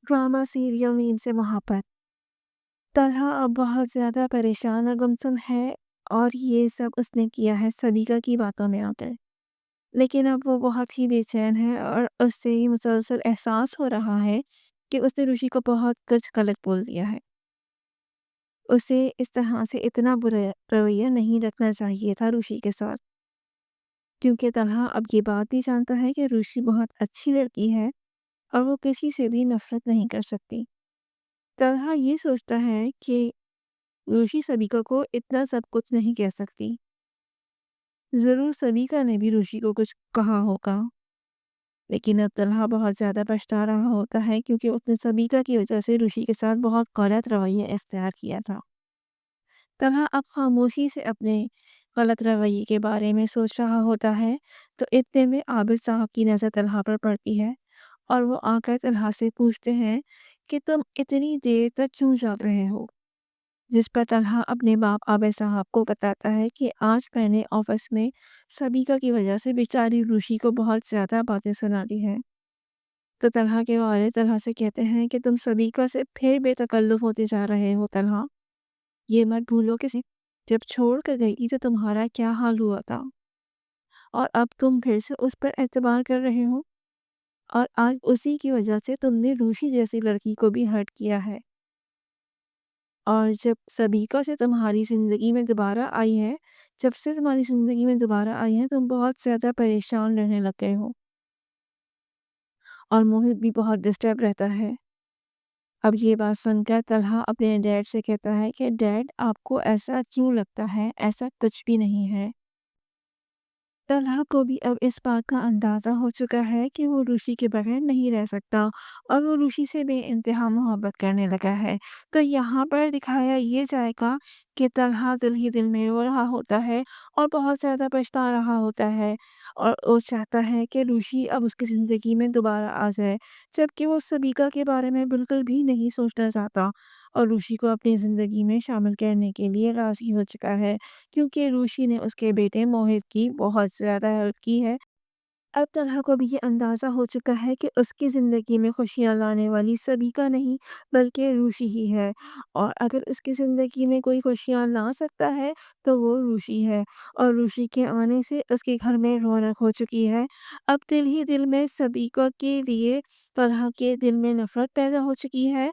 Drama serial meme से मोहब्बत। तन्हा अब बहुत ज़्यादा परेशान और गुमसुम है और ये सब उसने किया है सलीका की बातों में आकर। लेकिन अब वो बहुत ही बेचैन है और उससे ही मुसलसल एहसास हो रहा है कि उसने ऋषि को बहुत कुछ गलत बोल दिया है। उसे इस तरह से इतना बुरा रवैया नहीं रखना चाहिए था ऋषि के साथ, क्योंकि तन्हा अब ये बात भी जानता है कि ऋषि बहुत अच्छी लड़की है और वो किसी से भी नफ़रत नहीं कर सकती। तन्हा ये सोचता है कि ऋषि सबिका को इतना सब कुछ नहीं कह सकती। ज़रूर सबिका ने भी ऋषि को कुछ कहा होगा, लेकिन अब तन्हा बहुत ज़्यादा पछता रहा होता है क्योंकि उसने सबिका की वजह से ऋषि के साथ बहुत गलत रवैया इख्तियार किया था। तन्हा अब खामोशी से अपने गलत रवैये के बारे में सोच रहा होता है, तो इतने में आबिद साहब की नज़र तन्हा पर पड़ती है और वो आकर तन्हा से पूछते हैं कि तुम इतनी देर तक क्यों जाग रहे हो? जिस पर तन्हा अपने बाप आबिद साहब को बताता है कि आज मैंने ऑफिस में सबिका की वजह से बेचारी ऋषि को बहुत ज़्यादा बातें सुना दी हैं। तो तन्हा के वालिद तन्हा से कहते हैं कि तुम सबिका से फिर बेतकल्लुफ़ होते जा रहे हो तन्हा। ये मत भूलो कि जब छोड़ कर गई थी तो तुम्हारा क्या हाल हुआ था और अब तुम फिर से उस पर एतबार कर रहे हो और आज उसी की वजह से तुमने ऋषि जैसी लड़की को भी हर्ट किया है। और जब सबिका से तुम्हारी ज़िंदगी में दोबारा आई है जब से तुम्हारी ज़िंदगी में दोबारा आई है, तुम बहुत ज़्यादा परेशान रहने लग गए हो और मोहित भी बहुत डिस्टर्ब रहता है। अब ये बात सुनकर तन्हा अपने डैड से कहता है कि डैड आपको ऐसा क्यों लगता है? ऐसा कुछ भी नहीं है। तन्हा को भी अब इस बात का अंदाज़ा हो चुका है कि वो ऋषि के बगैर नहीं रह सकता और वो ऋषि से बेइंतहा मोहब्बत करने लगा है। तो यहाँ पर दिखाया ये जाएगा कि तन्हा दिल ही दिल में रो रहा होता है और बहुत ज़्यादा पछता रहा होता है और वो चाहता है कि ऋषि अब उसकी ज़िंदगी में दोबारा आ जाए, जबकि वो सबिका के बारे में बिल्कुल भी नहीं सोचना चाहता और ऋषि को अपनी ज़िंदगी में शामिल करने के लिए राज़ी हो चुका है। क्योंकि ऋषि ने उसके बेटे मोहित की बहुत ज़्यादा हेल्प की है। अब तन्हा को भी ये अंदाज़ा हो चुका है कि उसकी ज़िंदगी में खुशियाँ लाने वाली सबिका नहीं बल्कि ऋषि ही है और अगर उसकी ज़िंदगी में कोई खुशियाँ ला सकता है तो वो ऋषि है और ऋषि के आने से उसके घर में रौनक हो चुकी है। अब दिल ही दिल में सबिका के लिए तन्हा के दिल में नफ़रत पैदा हो चुकी है